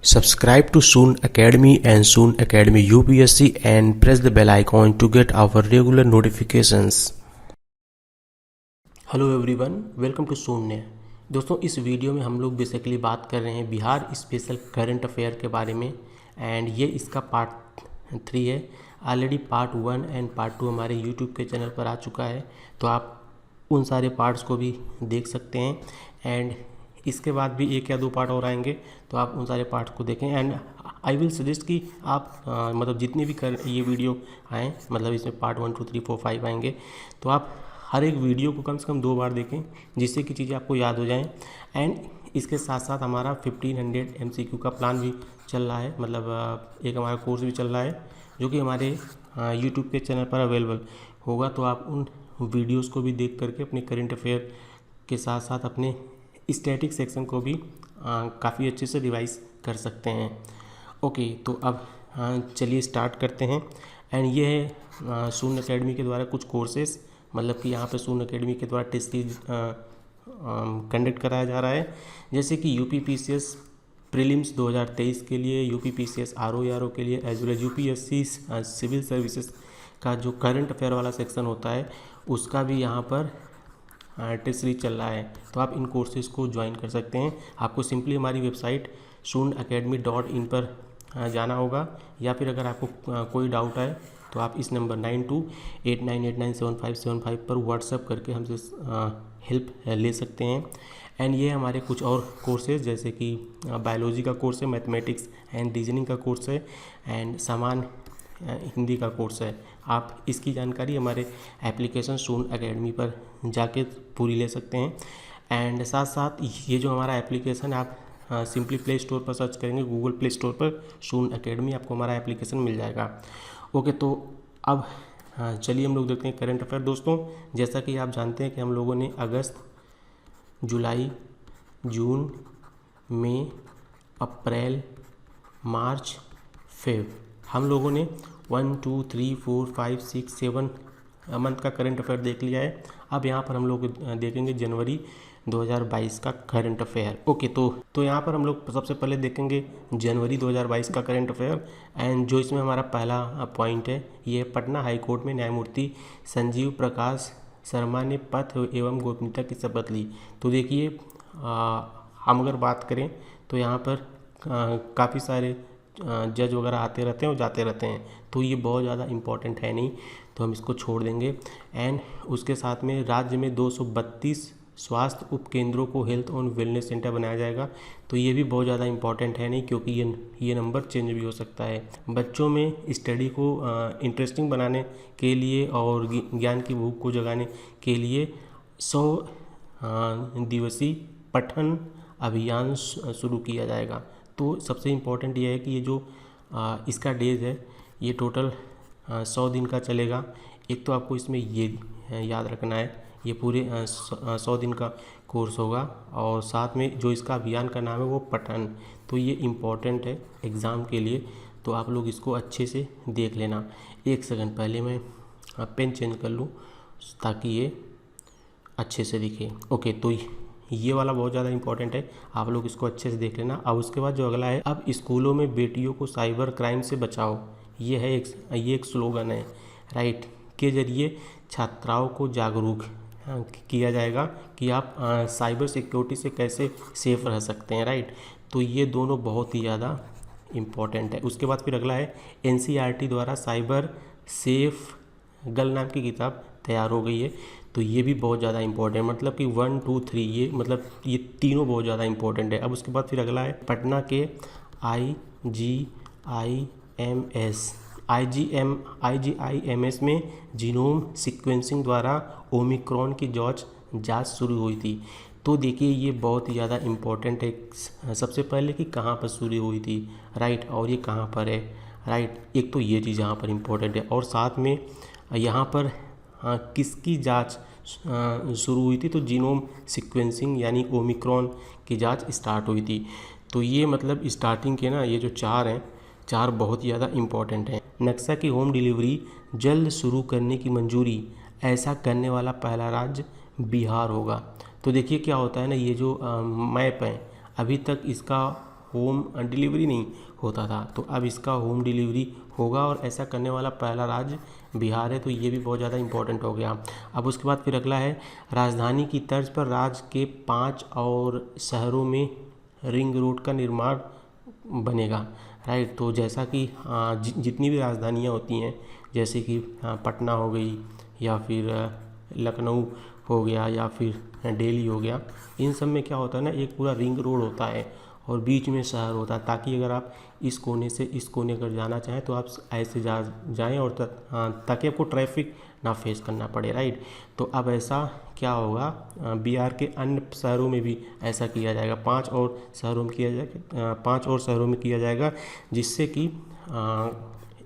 Subscribe to Soon Academy and Soon Academy UPSC and press the bell icon to get our regular notifications. Hello everyone, welcome to Soon ने। दोस्तों, इस video में हम लोग basically बात कर रहे हैं बिहार स्पेशल करंट अफेयर के बारे में एंड ये इसका पार्ट 3 है। ऑलरेडी पार्ट 1 एंड पार्ट 2 हमारे यूट्यूब के चैनल पर आ चुका है, तो आप उन सारे पार्ट्स को भी देख सकते हैं एंड इसके बाद भी 1 या 2 पार्ट और आएंगे, तो आप उन सारे पार्ट्स को देखें। एंड आई विल सजेस्ट कि आप मतलब जितने भी ये वीडियो आएँ, मतलब इसमें पार्ट 1 2 3 4 5 आएंगे, तो आप हर एक वीडियो को कम से कम 2 बार देखें, जिससे कि चीज़ें आपको याद हो जाएं। एंड इसके साथ साथ हमारा 1500 MCQ का प्लान भी चल रहा है, मतलब एक हमारा कोर्स भी चल रहा है जो कि हमारे यूट्यूब के चैनल पर अवेलेबल होगा। तो आप उन वीडियोस को भी देख करके अपने करंट अफेयर के साथ साथ अपने स्टैटिक सेक्शन को भी काफ़ी अच्छे से रिवाइज कर सकते हैं। ओके, तो अब चलिए स्टार्ट करते हैं। एंड ये है सून अकेडमी के द्वारा कुछ कोर्सेज, मतलब कि यहाँ पे सून अकेडमी के द्वारा टेस्ट सीरीज कंडक्ट कराया जा रहा है, जैसे कि UPPCS प्रीलिम्स 2023 के लिए, UPPCS RO के लिए, as well as UPSC civil services का जो करंट अफेयर वाला सेक्शन होता है उसका भी यहाँ पर टेस्ट सीरीज चल रहा है। तो आप इन कोर्सेज़ को ज्वाइन कर सकते हैं। आपको सिंपली हमारी वेबसाइट soonacademy.in पर जाना होगा, या फिर अगर आपको कोई डाउट आए तो आप इस नंबर 9289897575 पर व्हाट्सएप करके हमसे हेल्प ले सकते हैं। एंड ये हमारे कुछ और कोर्सेज, जैसे कि बायोलॉजी का कोर्स है, मैथमेटिक्स एंड रीजनिंग का कोर्स है एंड सामान्य हिंदी का कोर्स है। आप इसकी जानकारी हमारे एप्लीकेशन सून अकेडमी पर जाके पूरी ले सकते हैं। एंड साथ साथ ये जो हमारा एप्लीकेशन है, आप सिंपली प्ले स्टोर पर सर्च करेंगे, गूगल प्ले स्टोर पर सून अकेडमी, आपको हमारा एप्लीकेशन मिल जाएगा। ओके, तो अब चलिए हम लोग देखते हैं करंट अफेयर। दोस्तों, जैसा कि आप जानते हैं कि हम लोगों ने अगस्त, जुलाई, जून, मई, अप्रैल, मार्च, फेब, हम लोगों ने 1 2 3 4 5 6 7 मंथ का करंट अफेयर देख लिया है। अब यहाँ पर हम लोग देखेंगे जनवरी 2022 का करंट अफेयर। ओके, तो यहाँ पर हम लोग सबसे पहले देखेंगे जनवरी 2022 का करंट अफेयर। एंड जो इसमें हमारा पहला पॉइंट है, ये पटना हाई कोर्ट में न्यायमूर्ति संजीव प्रकाश शर्मा ने पद एवं गोपनीयता की शपथ ली। तो देखिए, हम अगर बात करें तो यहाँ पर काफ़ी सारे जज वगैरह आते रहते हैं और जाते रहते हैं, तो ये बहुत ज़्यादा इम्पोर्टेंट है नहीं, तो हम इसको छोड़ देंगे। एंड उसके साथ में राज्य में 232 स्वास्थ्य उपकेंद्रों को हेल्थ और वेलनेस सेंटर बनाया जाएगा, तो ये भी बहुत ज़्यादा इम्पॉर्टेंट है नहीं, क्योंकि ये नंबर चेंज भी हो सकता है। बच्चों में स्टडी को इंटरेस्टिंग बनाने के लिए और ज्ञान की भूख को जगाने के लिए 100 दिवसीय पठन अभियान शुरू किया जाएगा। तो सबसे इम्पोर्टेंट ये है कि ये जो इसका डेज है, ये टोटल 100 दिन का चलेगा। एक तो आपको इसमें ये याद रखना है, ये पूरे 100 दिन का कोर्स होगा, और साथ में जो इसका अभियान का नाम है वो पठन, तो ये इम्पॉर्टेंट है एग्ज़ाम के लिए, तो आप लोग इसको अच्छे से देख लेना। एक सेकंड, पहले मैं पेन चेंज कर लूँ ताकि ये अच्छे से दिखे। ओके, तो ये वाला बहुत ज़्यादा इंपॉर्टेंट है, आप लोग इसको अच्छे से देख लेना। अब उसके बाद जो अगला है, अब स्कूलों में बेटियों को साइबर क्राइम से बचाओ, ये है ये एक स्लोगन है, राइट, के जरिए छात्राओं को जागरूक किया जाएगा कि आप साइबर सिक्योरिटी से कैसे सेफ रह सकते हैं, राइट। तो ये दोनों बहुत ही ज़्यादा इम्पॉर्टेंट है। उसके बाद फिर अगला है, NCERT द्वारा साइबर सेफ गर्ल नाम की किताब तैयार हो गई है, तो ये भी बहुत ज़्यादा इंपॉर्टेंट, मतलब कि 1 2 3 ये मतलब ये तीनों बहुत ज़्यादा इंपॉर्टेंट है। अब उसके बाद फिर अगला है, पटना के IGIMS में जीनोम सीक्वेंसिंग द्वारा ओमिक्रॉन की जांच शुरू हुई थी। तो देखिए, ये बहुत ही ज़्यादा इम्पोर्टेंट है। सबसे पहले कि कहाँ पर शुरू हुई थी, राइट, और ये कहाँ पर है, राइट, एक तो ये चीज़ यहाँ पर इम्पोर्टेंट है, और साथ में यहाँ पर किसकी जांच शुरू हुई थी, तो जीनोम सीक्वेंसिंग यानी ओमिक्रॉन की जांच स्टार्ट हुई थी। तो ये मतलब स्टार्टिंग के ना ये जो 4 हैं, 4 बहुत ही ज़्यादा इम्पॉर्टेंट हैं। नक्शा की होम डिलीवरी जल्द शुरू करने की मंजूरी, ऐसा करने वाला पहला राज्य बिहार होगा। तो देखिए क्या होता है ना, ये जो मैप है, अभी तक इसका होम डिलीवरी नहीं होता था, तो अब इसका होम डिलीवरी होगा और ऐसा करने वाला पहला राज्य बिहार है, तो ये भी बहुत ज़्यादा इम्पोर्टेंट हो गया। अब उसके बाद फिर अगला है, राजधानी की तर्ज पर राज्य के 5 और शहरों में रिंग रोड का निर्माण बनेगा, राइट। तो जैसा कि जितनी भी राजधानियाँ होती हैं, जैसे कि पटना हो गई या फिर लखनऊ हो गया या फिर दिल्ली हो गया, इन सब में क्या होता है ना, एक पूरा रिंग रोड होता है और बीच में शहर होता है, ताकि अगर आप इस कोने से इस कोने अगर जाना चाहें तो आप ऐसे जाएं और ताकि आपको ट्रैफिक ना फेस करना पड़े, राइट। तो अब ऐसा क्या होगा, बिहार के अन्य शहरों में भी ऐसा किया जाएगा, 5 और शहरों में किया जाएगा, 5 और शहरों में किया जाएगा, जिससे कि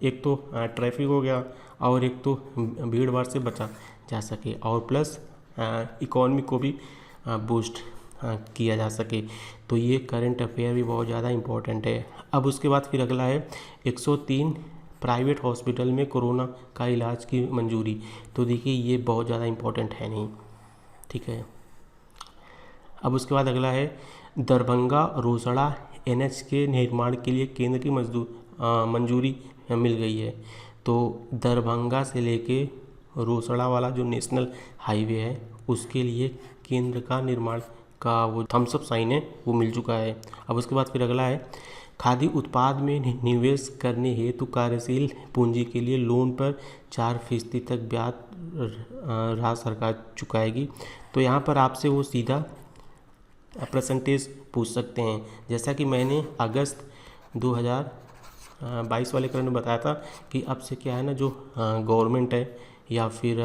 एक तो ट्रैफिक हो गया और एक तो भीड़ भाड़ से बचा जा सके और प्लस इकॉनमी को भी बूस्ट किया जा सके। तो ये करंट अफेयर भी बहुत ज़्यादा इम्पोर्टेंट है। अब उसके बाद फिर अगला है 103 प्राइवेट हॉस्पिटल में कोरोना का इलाज की मंजूरी। तो देखिए ये बहुत ज़्यादा इम्पोर्टेंट है नहीं, ठीक है। अब उसके बाद अगला है, दरभंगा रोसड़ा NH के निर्माण के लिए केंद्र की मंजूरी मिल गई है। तो दरभंगा से लेके रोसड़ा वाला जो नेशनल हाईवे है उसके लिए केंद्र का निर्माण का वो थम्स अप साइन है वो मिल चुका है। अब उसके बाद फिर अगला है, खादी उत्पाद में निवेश करने हेतु कार्यशील पूंजी के लिए लोन पर 4% तक ब्याज राज्य सरकार चुकाएगी। तो यहाँ पर आपसे वो सीधा परसेंटेज पूछ सकते हैं, जैसा कि मैंने अगस्त 2022 वाले करंट में बताया था कि अब से क्या है ना, जो गवर्नमेंट है या फिर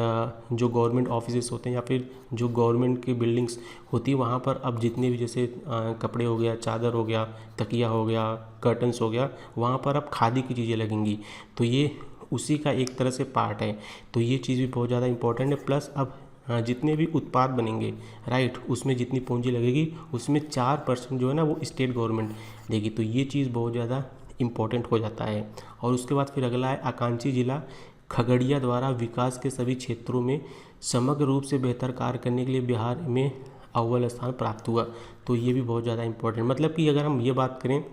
जो गवर्नमेंट ऑफिसेस होते हैं या फिर जो गवर्नमेंट की बिल्डिंग्स होती है, वहाँ पर अब जितने भी जैसे कपड़े हो गया, चादर हो गया, तकिया हो गया, कर्टन्स हो गया, वहाँ पर अब खादी की चीज़ें लगेंगी। तो ये उसी का एक तरह से पार्ट है। तो ये चीज़ भी बहुत ज़्यादा इंपॉर्टेंट है। प्लस अब जितने भी उत्पाद बनेंगे, राइट, उसमें जितनी पूंजी लगेगी उसमें 4% जो है ना वो स्टेट गवर्नमेंट देगी। तो ये चीज़ बहुत ज़्यादा इम्पोर्टेंट हो जाता है। और उसके बाद फिर अगला है, आकांक्षी जिला खगड़िया द्वारा विकास के सभी क्षेत्रों में समग्र रूप से बेहतर कार्य करने के लिए बिहार में अव्वल स्थान प्राप्त हुआ। तो ये भी बहुत ज़्यादा इम्पोर्टेंट, मतलब कि अगर हम ये बात करें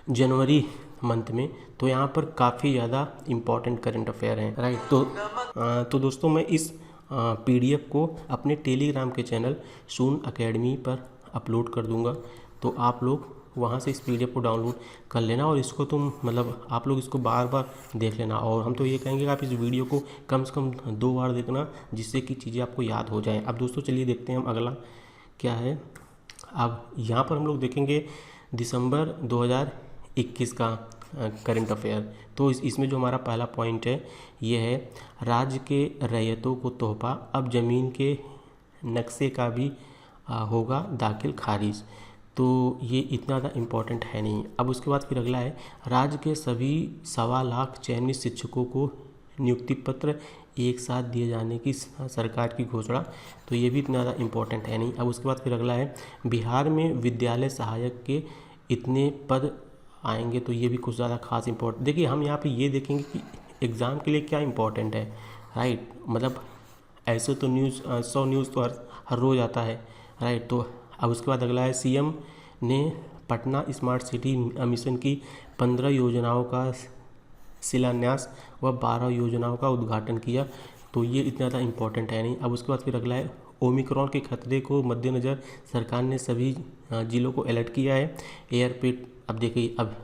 जनवरी मंथ में, तो यहाँ पर काफ़ी ज़्यादा इम्पोर्टेंट करंट अफेयर हैं, राइट। तो दोस्तों मैं इस PDF को अपने टेलीग्राम के चैनल सून अकेडमी पर अपलोड कर दूंगा, तो आप लोग वहाँ से इस PDF को डाउनलोड कर लेना और इसको तुम मतलब आप लोग इसको बार बार देख लेना। और हम तो ये कहेंगे कि आप इस वीडियो को कम से कम 2 बार देखना, जिससे कि चीज़ें आपको याद हो जाएं। अब दोस्तों चलिए देखते हैं हम अगला क्या है। अब यहाँ पर हम लोग देखेंगे दिसंबर 2021 का करंट अफेयर। तो इसमें जो हमारा पहला पॉइंट है ये है, राज्य के रैयतों को तोहफा, अब ज़मीन के नक्शे का भी होगा दाखिल खारिज। तो ये इतना ज़्यादा इम्पोर्टेंट है नहीं। अब उसके बाद फिर अगला है, राज्य के सभी 1.25 लाख चयनित शिक्षकों को नियुक्ति पत्र एक साथ दिए जाने की सरकार की घोषणा। तो ये भी इतना ज़्यादा इम्पोर्टेंट है नहीं। अब उसके बाद फिर अगला है, बिहार में विद्यालय सहायक के इतने पद आएंगे। तो ये भी कुछ ज़्यादा खास इम्पोर्टेंट, देखिए हम यहाँ पे ये देखेंगे कि एग्ज़ाम के लिए क्या इम्पोर्टेंट है, राइट। मतलब ऐसे तो 100 न्यूज़ तो हर रोज़ आता है, राइट। तो अब उसके बाद अगला है, CM ने पटना स्मार्ट सिटी मिशन की 15 योजनाओं का शिलान्यास व 12 योजनाओं का उद्घाटन किया। तो ये इतना ज़्यादा इम्पोर्टेंट है नहीं। अब उसके बाद फिर अगला है, ओमिक्रॉन के खतरे को मद्देनज़र सरकार ने सभी जिलों को अलर्ट किया है। एयरपोर्ट, अब देखिए अब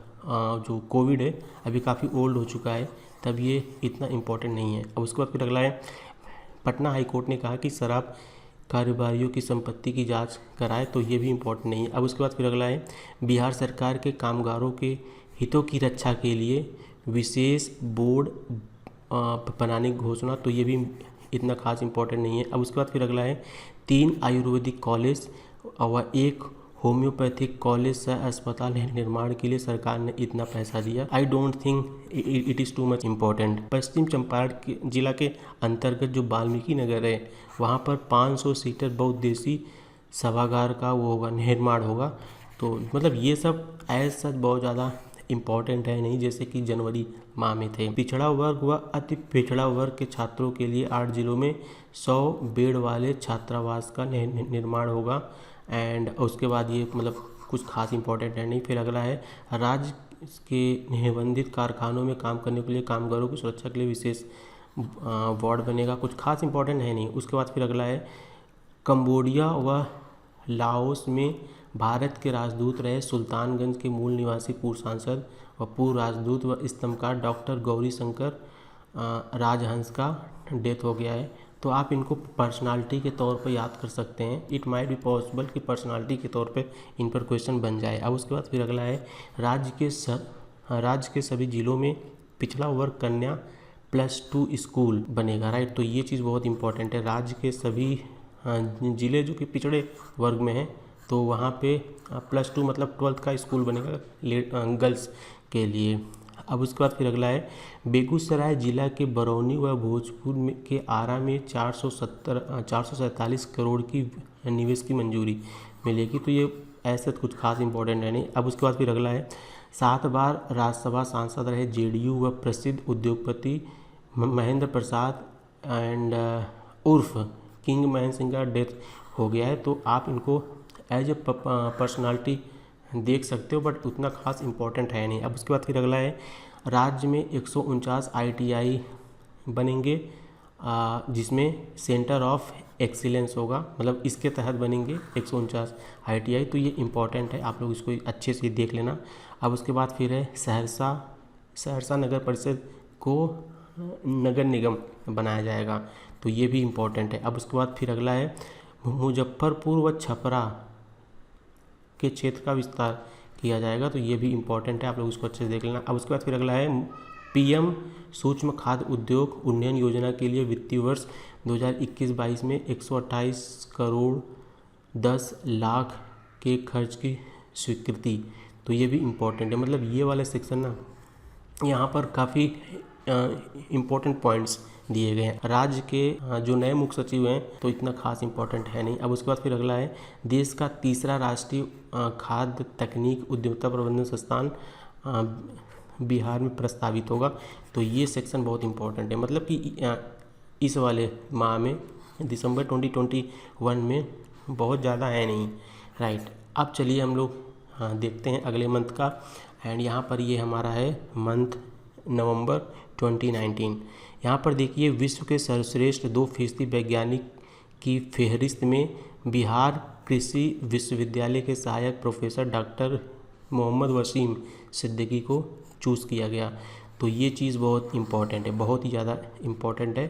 जो कोविड है अभी काफ़ी ओल्ड हो चुका है, तब ये इतना इम्पोर्टेंट नहीं है। अब उसके बाद फिर अगला है, पटना हाईकोर्ट ने कहा कि शराब कारोबारियों की संपत्ति की जांच कराए। तो ये भी इम्पोर्टेंट नहीं है। अब उसके बाद फिर अगला है, बिहार सरकार के कामगारों के हितों की रक्षा के लिए विशेष बोर्ड बनाने की घोषणा। तो ये भी इतना खास इम्पोर्टेंट नहीं है। अब उसके बाद फिर अगला है, 3 आयुर्वेदिक कॉलेज और 1 होम्योपैथिक कॉलेज सह अस्पताल निर्माण के लिए सरकार ने इतना पैसा दिया। I don't think it is too much important. Paschim Champaran जिला के अंतर्गत जो वाल्मीकि नगर है, वहाँ पर 500 सीटर बहुउद्देशीय सभागार का वो होगा, निर्माण होगा। तो मतलब ये सब एज सच बहुत ज़्यादा इम्पॉर्टेंट है नहीं, जैसे कि जनवरी माह में थे। पिछड़ा वर्ग व अति पिछड़ा वर्ग के छात्रों के लिए 8 जिलों में 100 बेड वाले छात्रावास का निर्माण होगा। एंड उसके बाद ये मतलब कुछ खास इंपॉर्टेंट है नहीं। फिर अगला है राज्य के निबंधित कारखानों में काम करने के लिए कामगारों की सुरक्षा के लिए विशेष वार्ड बनेगा, कुछ खास इंपॉर्टेंट है नहीं। उसके बाद फिर अगला है कंबोडिया व लाओस में भारत के राजदूत रहे सुल्तानगंज के मूल निवासी पूर्व सांसद व पूर्व राजदूत व स्तंभकार डॉक्टर गौरी शंकर राजहंस का डेथ हो गया है। तो आप इनको पर्सनालिटी के तौर पर याद कर सकते हैं। इट माइट बी पॉसिबल कि पर्सनालिटी के तौर पे इन पर क्वेश्चन बन जाए। अब उसके बाद फिर अगला है राज्य के सभी जिलों में पिछड़ा वर्ग कन्या +2 स्कूल बनेगा, राइट। तो ये चीज़ बहुत इंपॉर्टेंट है। राज्य के सभी ज़िले जो कि पिछड़े वर्ग में हैं तो वहाँ पे +2 मतलब 12th का स्कूल बनेगा गर्ल्स के लिए। अब उसके बाद फिर अगला है बेगूसराय जिला के बरौनी व भोजपुर के आरा में 447 करोड़ की निवेश की मंजूरी मिलेगी। तो ये ऐसा कुछ खास इंपॉर्टेंट है नहीं। अब उसके बाद फिर अगला है 7 बार राज्यसभा सांसद रहे जेडीयू व प्रसिद्ध उद्योगपति महेंद्र प्रसाद एंड उर्फ किंग महेंद्र सिंह का डेथ हो गया है। तो आप इनको एज ए पर्सनालिटी देख सकते हो बट उतना खास इंपॉर्टेंट है नहीं। अब उसके बाद फिर अगला है राज्य में 149 ITI बनेंगे जिसमें सेंटर ऑफ एक्सीलेंस होगा, मतलब इसके तहत बनेंगे 149 ITI। तो ये इम्पॉर्टेंट है, आप लोग इसको अच्छे से देख लेना। अब उसके बाद फिर है सहरसा नगर परिषद को नगर निगम बनाया जाएगा, तो ये भी इम्पॉर्टेंट है। अब उसके बाद फिर अगला है मुजफ्फरपुर व छपरा के क्षेत्र का विस्तार किया जाएगा, तो ये भी इम्पॉर्टेंट है, आप लोग इसको अच्छे से देख लेना। अब उसके बाद फिर अगला है PM सूक्ष्म खाद्य उद्योग उन्नयन योजना के लिए वित्तीय वर्ष 2021-22 में 128 करोड़ 10 लाख के खर्च की स्वीकृति। तो ये भी इम्पॉर्टेंट है, मतलब ये वाले सेक्शन ना यहाँ पर काफ़ी इम्पोर्टेंट पॉइंट्स दिए गए हैं। राज्य के जो नए मुख्य सचिव हैं तो इतना खास इंपॉर्टेंट है नहीं। अब उसके बाद फिर अगला है देश का तीसरा राष्ट्रीय खाद्य तकनीक उद्यमिता प्रबंधन संस्थान बिहार में प्रस्तावित होगा। तो ये सेक्शन बहुत इंपॉर्टेंट है, मतलब कि इस वाले माह में दिसंबर 2021 में बहुत ज़्यादा है नहीं, राइट। अब चलिए हम लोग देखते हैं अगले मंथ का, एंड यहाँ पर ये हमारा है मंथ नवंबर 2019। यहाँ पर देखिए विश्व के सर्वश्रेष्ठ 2% वैज्ञानिक की फहरिस्त में बिहार कृषि विश्वविद्यालय के सहायक प्रोफेसर डॉक्टर मोहम्मद वसीम सिद्दीकी को चूज़ किया गया। तो ये चीज़ बहुत इम्पॉर्टेंट है, बहुत ही ज़्यादा इम्पॉर्टेंट है,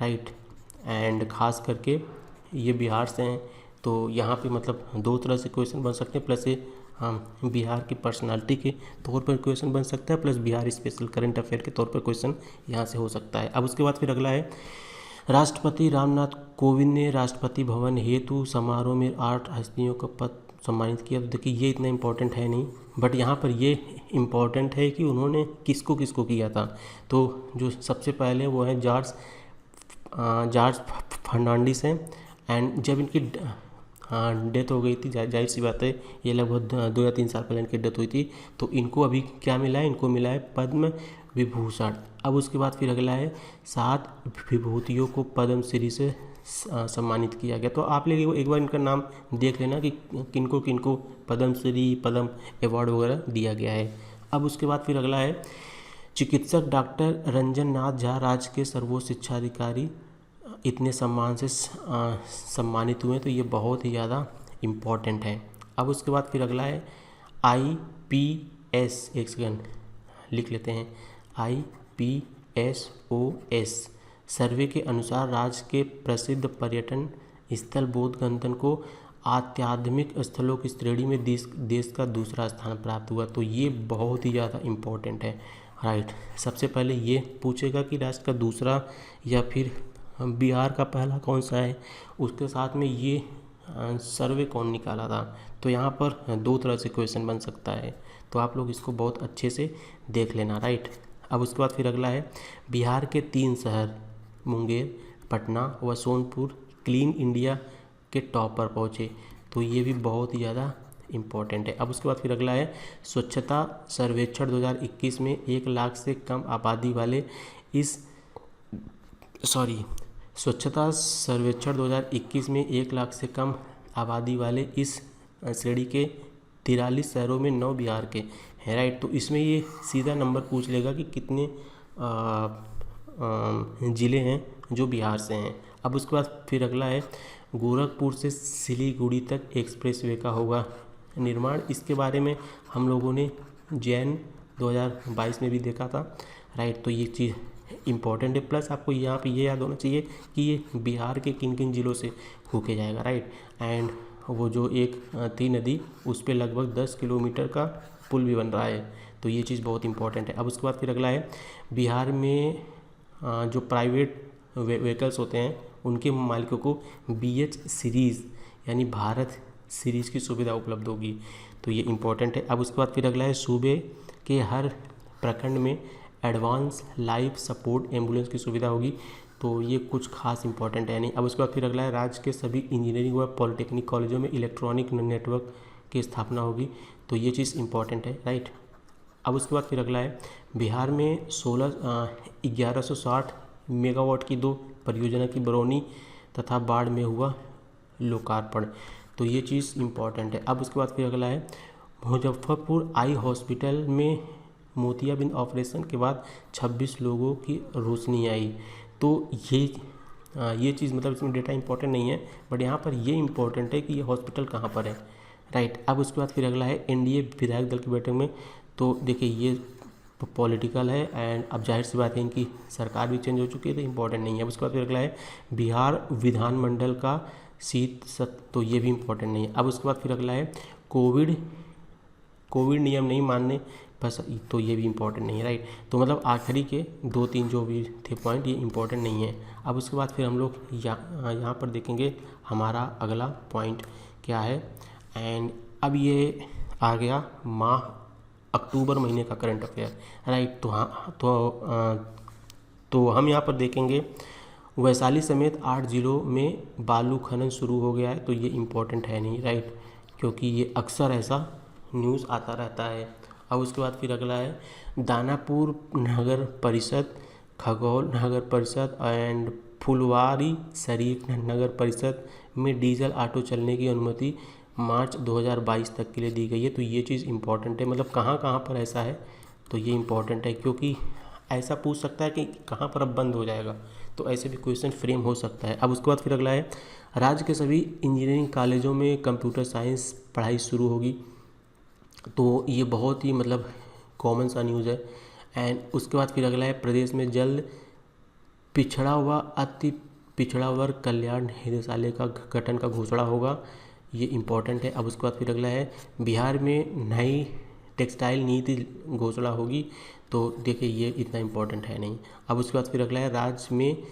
राइट। एंड ख़ास करके ये बिहार से हैं तो यहाँ पे मतलब 2 तरह से क्वेश्चन बन सकते हैं, प्लस ये बिहार की पर्सनालिटी के तौर पर क्वेश्चन बन सकता है, plus Bihar special current affair के तौर पर क्वेश्चन यहाँ से हो सकता है। अब उसके बाद फिर अगला है राष्ट्रपति रामनाथ कोविंद ने राष्ट्रपति भवन हेतु समारोह में 8 हस्तियों का पद सम्मानित किया। तो देखिए ये इतना इम्पोर्टेंट है नहीं, बट यहाँ पर ये इम्पोर्टेंट है कि उन्होंने किसको किसको किया था। तो जो सबसे पहले वो है जॉर्ज फर्नांडिस हैं, एंड जब इनकी डेथ हो गई थी, जाहिर सी बात है ये लगभग 2 या 3 साल पहले इनकी डेथ हुई थी, तो इनको अभी क्या मिला है, इनको मिला है पद्म विभूषण। अब उसके बाद फिर अगला है 7 विभूतियों को पद्मश्री से सम्मानित किया गया। तो आप लोग एक बार इनका नाम देख लेना कि किनको किनको पद्मश्री पद्म अवार्ड वगैरह दिया गया है। अब उसके बाद फिर अगला है चिकित्सक डॉक्टर रंजन नाथ झा राज्य के सर्वोच्च शिक्षा अधिकारी इतने सम्मान से सम्मानित हुए, तो ये बहुत ही ज़्यादा इम्पॉर्टेंट है। अब उसके बाद फिर अगला है IPS, एक सेकंड लिख लेते हैं, IPSOS सर्वे के अनुसार राज्य के प्रसिद्ध पर्यटन स्थल बोध गंतन को आध्यात्मिक स्थलों की श्रेणी में देश का दूसरा स्थान प्राप्त हुआ। तो ये बहुत ही ज़्यादा इम्पोर्टेंट है, राइट। सबसे पहले ये पूछेगा कि राज्य का दूसरा या फिर बिहार का पहला कौन सा है, उसके साथ में ये सर्वे कौन निकाला था। तो यहाँ पर 2 तरह से क्वेश्चन बन सकता है, तो आप लोग इसको बहुत अच्छे से देख लेना, राइट। अब उसके बाद फिर अगला है बिहार के 3 शहर मुंगेर, पटना व सोनपुर क्लीन इंडिया के टॉप पर पहुँचे। तो ये भी बहुत ही ज़्यादा इम्पोर्टेंट है। अब उसके बाद फिर अगला है स्वच्छता सर्वेक्षण 2021 में 1 लाख से कम आबादी वाले स्वच्छता सर्वेक्षण 2021 में 1 लाख से कम आबादी वाले इस श्रेणी के 43 शहरों में 9 बिहार के हैं, राइट। तो इसमें ये सीधा नंबर पूछ लेगा कि कितने ज़िले हैं जो बिहार से हैं। अब उसके बाद फिर अगला है गोरखपुर से सिलीगुड़ी तक एक्सप्रेसवे का होगा निर्माण। इसके बारे में हम लोगों ने जैन 2022 में भी देखा था, राइट। तो ये चीज़ इम्पॉर्टेंट है। प्लस आपको यहाँ पे ये याद होना चाहिए कि ये बिहार के किन किन ज़िलों से होके जाएगा, राइट। एंड वो जो एक थी नदी, उस पर लगभग 10 किलोमीटर का पुल भी बन रहा है, तो ये चीज़ बहुत इंपॉर्टेंट है। अब उसके बाद फिर अगला है बिहार में जो प्राइवेट व्हीकल्स होते हैं उनके मालिकों को BH सीरीज़ यानी भारत सीरीज़ की सुविधा उपलब्ध होगी, तो ये इम्पोर्टेंट है। अब उसके बाद फिर अगला है सूबे के हर प्रखंड में एडवांस लाइफ सपोर्ट एम्बुलेंस की सुविधा होगी, तो ये कुछ खास इंपॉर्टेंट है नहीं। अब उसके बाद फिर अगला है राज्य के सभी इंजीनियरिंग व पॉलिटेक्निक कॉलेजों में इलेक्ट्रॉनिक नेटवर्क की स्थापना होगी, तो ये चीज़ इंपॉर्टेंट है, राइट। अब उसके बाद फिर अगला है बिहार में 1160 मेगावाट की 2 परियोजना की बरौनी तथा बाढ़ में हुआ लोकार्पण, तो ये चीज़ इम्पॉर्टेंट है। अब उसके बाद फिर अगला है मुजफ्फरपुर आई हॉस्पिटल में मोतियाबिंद ऑपरेशन के बाद 26 लोगों की रोशनी आई, तो ये चीज़ मतलब इसमें डेटा इंपॉर्टेंट नहीं है, बट यहाँ पर ये इंपॉर्टेंट है कि ये हॉस्पिटल कहाँ पर है, राइट। अब उसके बाद फिर अगला है NDA विधायक दल की बैठक में, तो देखिए ये पॉलिटिकल है एंड अब जाहिर सी बात है इनकी सरकार भी चेंज हो चुकी है, तो इम्पोर्टेंट नहीं है। अब उसके बाद फिर अगला है बिहार विधानमंडल का शीत सत्र, तो ये भी इम्पोर्टेंट नहीं है। अब उसके बाद फिर अगला है कोविड नियम नहीं मानने बस, तो ये भी इम्पोर्टेंट नहीं है, राइट। तो मतलब आखिरी के 2-3 जो भी थे पॉइंट, ये इम्पोर्टेंट नहीं है। अब उसके बाद फिर हम लोग यहाँ पर देखेंगे हमारा अगला पॉइंट क्या है। एंड अब ये आ गया अक्टूबर महीने का करंट अफेयर, राइट। तो हाँ, तो हम यहाँ पर देखेंगे वैशाली समेत 8 जिलों में बालू खनन शुरू हो गया है, तो ये इम्पोर्टेंट है नहीं, राइट, क्योंकि ये अक्सर ऐसा न्यूज़ आता रहता है। अब उसके बाद फिर अगला है दानापुर नगर परिषद, खगौल नगर परिषद एंड फुलवारी शरीफ नगर परिषद में डीजल ऑटो चलने की अनुमति मार्च 2022 तक के लिए दी गई है, तो ये चीज़ इम्पॉर्टेंट है। मतलब कहाँ कहाँ पर ऐसा है, तो ये इम्पॉर्टेंट है, क्योंकि ऐसा पूछ सकता है कि कहाँ पर अब बंद हो जाएगा, तो ऐसे भी क्वेश्चन फ्रेम हो सकता है। अब उसके बाद फिर अगला है राज्य के सभी इंजीनियरिंग कॉलेजों में कंप्यूटर साइंस पढ़ाई शुरू होगी, तो ये बहुत ही मतलब कॉमन सा न्यूज़ है। एंड उसके बाद फिर अगला है प्रदेश में जल्द पिछड़ा व अति पिछड़ा वर्ग कल्याण निदेशालय का गठन का घोषणा होगा, ये इम्पॉर्टेंट है। अब उसके बाद फिर अगला है बिहार में नई टेक्सटाइल नीति घोषणा होगी, तो देखिए ये इतना इम्पोर्टेंट है नहीं। अब उसके बाद फिर अगला है राज्य में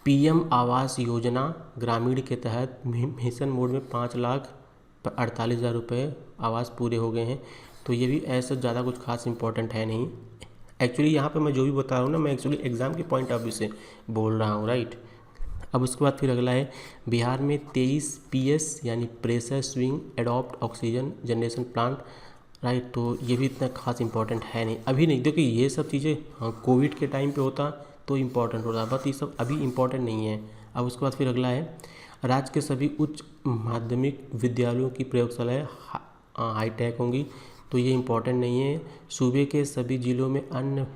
PM आवास योजना ग्रामीण के तहत मिशन मोड में 5,48,000 रुपये आवास पूरे हो गए हैं, तो ये भी ऐसा ज़्यादा कुछ खास इंपॉर्टेंट है नहीं। एक्चुअली यहाँ पे मैं जो भी बता रहा हूँ ना, मैं एक्चुअली एग्ज़ाम के पॉइंट ऑफ व्यू से बोल रहा हूँ, राइट। अब उसके बाद फिर अगला है बिहार में 23 PS यानी pressure swing adopt oxygen generation plant, right, तो ये भी इतना खास इंपॉर्टेंट है नहीं, अभी नहीं। देखिए ये सब चीज़ें कोविड के टाइम पे होता तो इम्पॉर्टेंट होता, बट ये सब अभी इम्पॉर्टेंट नहीं है। अब उसके बाद फिर अगला है राज्य के सभी उच्च माध्यमिक विद्यालयों की प्रयोगशालाएँ हाईटेक होंगी, तो ये इम्पॉर्टेंट नहीं है। सूबे के सभी जिलों में अन्य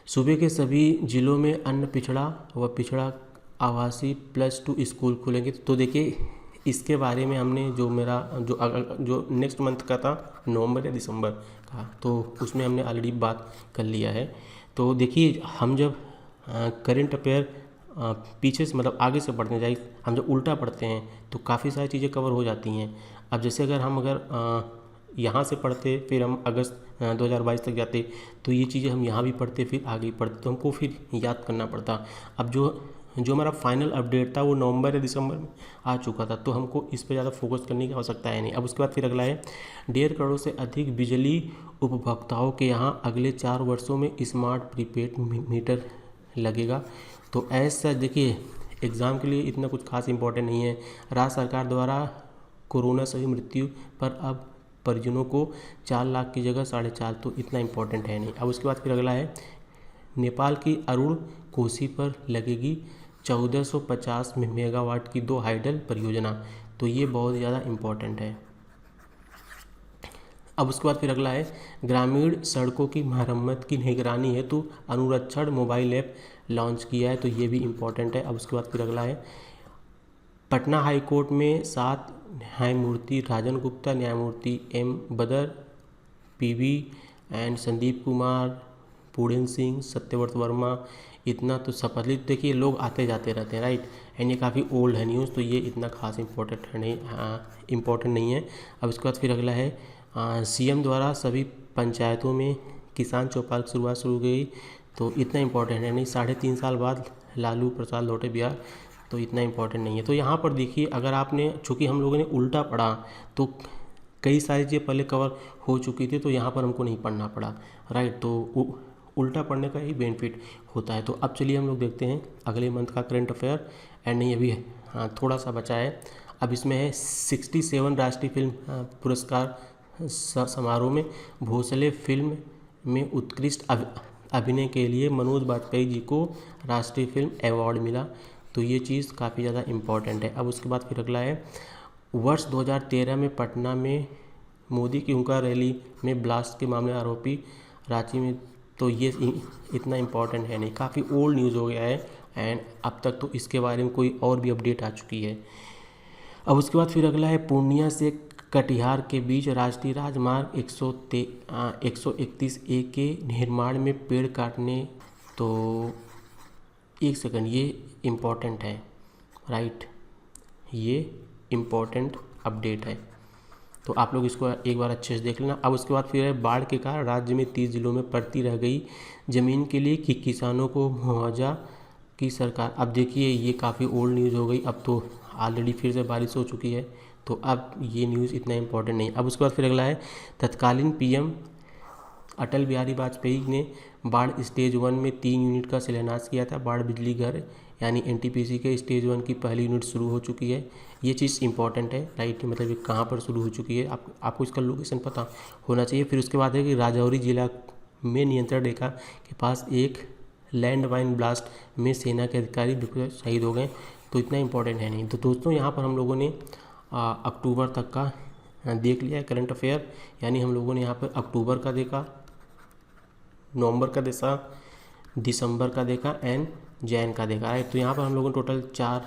सूबे के सभी जिलों में अन्य पिछड़ा व पिछड़ा आवासीय +2 स्कूल खुलेंगे, तो देखिए इसके बारे में हमने जो नेक्स्ट मंथ का था, नवंबर या दिसंबर का, तो उसमें हमने ऑलरेडी बात कर लिया है। तो देखिए हम जब करंट अफेयर पीछे से मतलब आगे से पढ़ने जाए, हम जब उल्टा पढ़ते हैं तो काफ़ी सारी चीज़ें कवर हो जाती हैं। अब जैसे अगर यहाँ से पढ़ते फिर हम अगस्त 2022 तक जाते, तो ये चीज़ें हम यहाँ भी पढ़ते फिर आगे पढ़ते, तो हमको फिर याद करना पड़ता। अब जो हमारा फाइनल अपडेट था वो नवंबर या दिसंबर में आ चुका था, तो हमको इस पर ज़्यादा फोकस करने की आवश्यकता है नहीं। अब उसके बाद फिर अगला है 1.5 करोड़ से अधिक बिजली उपभोक्ताओं के यहाँ अगले 4 वर्षों में स्मार्ट प्रीपेड मीटर लगेगा, तो ऐसा देखिए एग्ज़ाम के लिए इतना कुछ खास इंपॉर्टेंट नहीं है। राज्य सरकार द्वारा कोरोना से हुई मृत्यु पर अब परिजनों को 4 लाख की जगह 4.5, तो इतना इम्पोर्टेंट है नहीं। अब उसके बाद फिर अगला है नेपाल की अरुण कोसी पर लगेगी 1450 मेगावाट की 2 हाइडल परियोजना, तो ये बहुत ज़्यादा इम्पोर्टेंट है। अब उसके बाद फिर अगला है ग्रामीण सड़कों की मरम्मत की निगरानी हेतु अनुरक्षण मोबाइल ऐप लॉन्च किया है, तो ये भी इम्पोर्टेंट है। अब उसके बाद फिर अगला है पटना हाई कोर्ट में 7 न्यायमूर्ति राजन गुप्ता, न्यायमूर्ति एम बदर, पीवी एंड संदीप कुमार, पूर्णेंद्र सिंह, सत्यव्रत वर्मा, इतना तो शपथ ली। देखिए लोग आते जाते रहते हैं, राइट, एंड ये काफ़ी ओल्ड है न्यूज़, तो ये इतना खास इम्पोर्टेंट नहीं है। अब इसके बाद फिर अगला है सीएम द्वारा सभी पंचायतों में किसान चौपाल की शुरुआत शुरू गई, तो इतना इम्पोर्टेंट है नहीं। 3.5 साल बाद लालू प्रसाद लौटे बिहार, तो इतना इम्पोर्टेंट नहीं है। तो यहाँ पर देखिए अगर आपने, चूँकि हम लोगों ने उल्टा पढ़ा तो कई सारी चीज़ें पहले कवर हो चुकी थी, तो यहाँ पर हमको नहीं पढ़ना पड़ा, राइट, तो उल्टा पढ़ने का ही बेनिफिट होता है। तो अब चलिए हम लोग देखते हैं अगले मंथ का करंट अफेयर, एंड नहीं अभी हाँ थोड़ा सा बचा है। अब इसमें है 67 राष्ट्रीय फिल्म पुरस्कार समारोह में भोसले फिल्म में उत्कृष्ट अभिनय के लिए मनोज बाजपेयी जी को राष्ट्रीय फिल्म अवार्ड मिला, तो ये चीज़ काफ़ी ज़्यादा इम्पॉर्टेंट है। अब उसके बाद फिर अगला है वर्ष 2013 में पटना में मोदी की हुंकार रैली में ब्लास्ट के मामले आरोपी रांची में, तो ये इतना इम्पॉर्टेंट है नहीं, काफ़ी ओल्ड न्यूज़ हो गया है, एंड अब तक तो इसके बारे में कोई और भी अपडेट आ चुकी है। अब उसके बाद फिर अगला है पूर्णिया से कटिहार के बीच राष्ट्रीय राजमार्ग 131A के निर्माण में पेड़ काटने, तो एक सेकंड, ये इम्पॉर्टेंट है, राइट, ये इम्पॉर्टेंट अपडेट है, तो आप लोग इसको एक बार अच्छे से देख लेना। अब उसके बाद फिर है बाढ़ के कारण राज्य में 30 जिलों में पड़ती रह गई ज़मीन के लिए कि किसानों को मुआवजा की सरकार। अब देखिए ये काफ़ी ओल्ड न्यूज़ हो गई, अब तो ऑलरेडी फिर से बारिश हो चुकी है, तो अब ये न्यूज़ इतना इम्पोर्टेंट नहीं। अब उसके बाद फिर अगला है तत्कालीन पीएम अटल बिहारी वाजपेयी ने बाढ़ स्टेज 1 में 3 यूनिट का शिलान्यास किया था। बाढ़ बिजली घर यानी एनटीपीसी के स्टेज 1 की पहली यूनिट शुरू हो चुकी है, ये चीज़ इंपॉर्टेंट है, राइट, मतलब ये कहाँ पर शुरू हो चुकी है, आपको इसका लोकेशन पता होना चाहिए। फिर उसके बाद है कि राजौरी जिला में नियंत्रण रेखा के पास एक लैंड माइन ब्लास्ट में सेना के अधिकारी शहीद हो गए, तो इतना इम्पोर्टेंट है नहीं। तो दोस्तों यहाँ पर हम लोगों ने अक्टूबर तक का देख लिया है करंट अफेयर, यानी हम लोगों ने यहाँ पर अक्टूबर का देखा, नवंबर का देखा, दिसंबर का देखा एंड जैन का देखा, राइट। तो यहाँ पर हम लोगों ने टोटल 4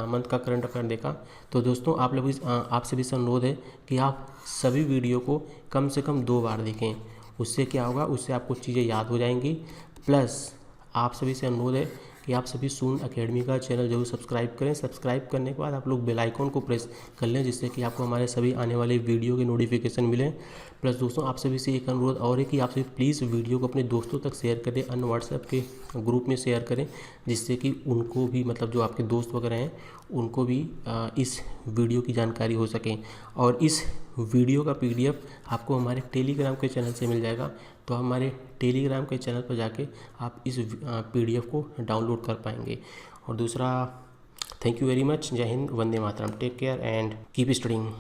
मंथ का करंट अफेयर देखा। तो दोस्तों आप लोग आपसे भी अनुरोध है कि आप सभी वीडियो को कम से कम 2 बार देखें, उससे क्या होगा, उससे आपको चीज़ें याद हो जाएंगी। प्लस आप सभी से अनुरोध है कि आप सभी सून एकेडमी का चैनल जरूर सब्सक्राइब करें। सब्सक्राइब करने के बाद आप लोग बेल आइकॉन को प्रेस कर लें, जिससे कि आपको हमारे सभी आने वाले वीडियो के नोटिफिकेशन मिलें। प्लस दोस्तों आप सभी से एक अनुरोध और है कि आप सभी प्लीज़ वीडियो को अपने दोस्तों तक शेयर करें, अन्य व्हाट्सएप के ग्रुप में शेयर करें, जिससे कि उनको भी, मतलब जो आपके दोस्त वगैरह हैं उनको भी इस वीडियो की जानकारी हो सके। और इस वीडियो का PDF आपको हमारे टेलीग्राम के चैनल से मिल जाएगा, तो हमारे टेलीग्राम के चैनल पर जाके आप इस PDF को डाउनलोड कर पाएंगे। और दूसरा, थैंक यू वेरी मच, जय हिंद, वंदे मातरम, take care and keep studying.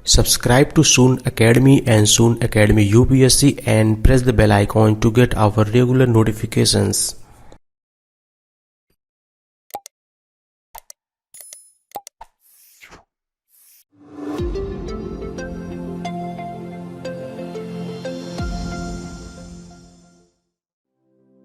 Subscribe to Soon Academy and Soon Academy UPSC and press the bell icon to get our regular notifications.